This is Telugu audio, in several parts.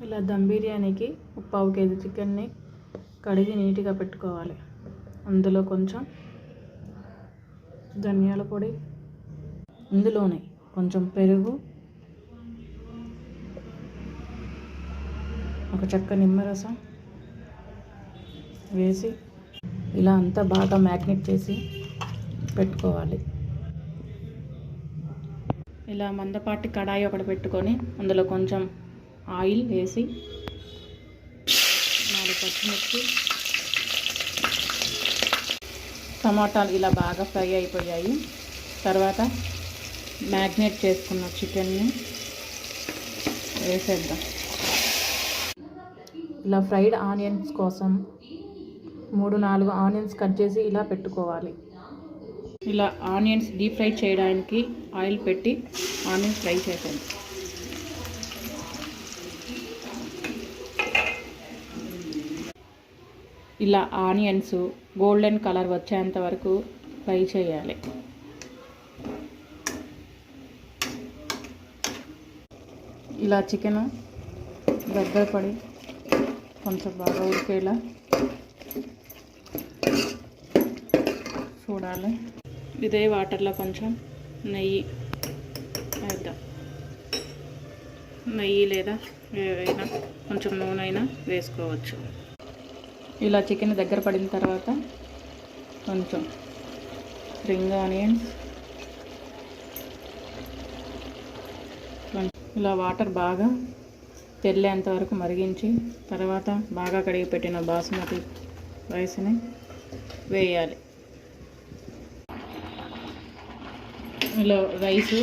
ఇలా దమ్ బిర్యానీకి 1/2 కేజీ చికెన్ని కడిగి నీట్గా పెట్టుకోవాలి. అందులో కొంచెం ధనియాల పొడి, ఇందులోనే కొంచెం పెరుగు, ఒక చెక్క నిమ్మరసం వేసి ఇలా అంతా బాగా మ్యాగ్నేట్ చేసి పెట్టుకోవాలి. ఇలా మందపాటి కడాయి ఒకటి పెట్టుకొని అందులో కొంచెం ఆయిల్ వేసి 4 పచ్చిమిర్చి, టమాటాలు ఇలా బాగా ఫ్రై అయిపోయాయి. తర్వాత మ్యాగ్నేట్ చేసుకున్న చికెన్ని వేసేద్దాం. ఇలా ఫ్రైడ్ ఆనియన్స్ కోసం 3-4 ఆనియన్స్ కట్ చేసి ఇలా పెట్టుకోవాలి. ఇలా ఆనియన్స్ డీప్ ఫ్రై చేయడానికి ఆయిల్ పెట్టి ఆనియన్స్ ఫ్రై చేసాను. ఇలా ఆనియన్స్ గోల్డెన్ కలర్ వచ్చేంత వరకు ఫ్రై చేయాలి. ఇలా చికెన్ దగ్గర పడి కొంచెం బాగా ఉడికేలా చూడాలి. ఇదే వాటర్లో కొంచెం నెయ్యి వేద్దాం. నెయ్యి లేదా ఏవైనా కొంచెం నూనె అయినా వేసుకోవచ్చు. ఇలా చికెన్ దగ్గర పడిన తర్వాత కొంచెం స్ప్రింగ్ ఆనియన్స్, ఇలా వాటర్ బాగా తెల్లేంత వరకు మరిగించి తర్వాత బాగా కడిగి పెట్టిన బాస్మతి రైస్ని వేయాలి. ఇలా రైస్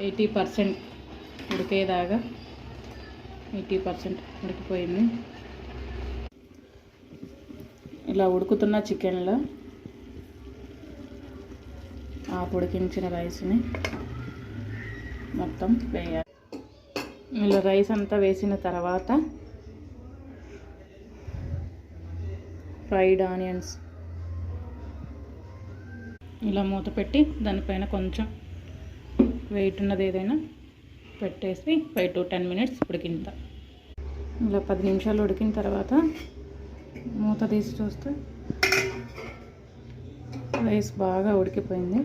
80% ఉడికేదాకా 80% ఉడికిపోయింది. ఇలా ఉడుకుతున్న చికెన్లో ఆ ఉడికించిన రైస్ని మొత్తం వేయాలి. ఇలా రైస్ అంతా వేసిన తర్వాత ఫ్రైడ్ ఆనియన్స్ ఇలా మూత పెట్టి దానిపైన కొంచెం వెయిట్ ఉన్నది ఏదైనా పెట్టేసి 5 to 10 minutes ఉడికిందా. ఇలా 10 నిమిషాలు ఉడికిన తర్వాత మూత తీసి చూస్తే రైస్ బాగా ఉడికిపోయింది.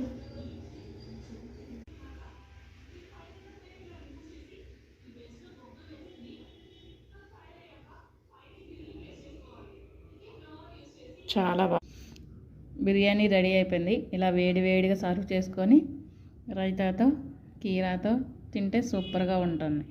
చాలా బాగా బిర్యానీ రెడీ అయిపోయింది. ఇలా వేడివేడిగా సర్వ్ చేసుకొని రైతాతో కీరాతో తింటే సూపర్గా ఉంటుంది.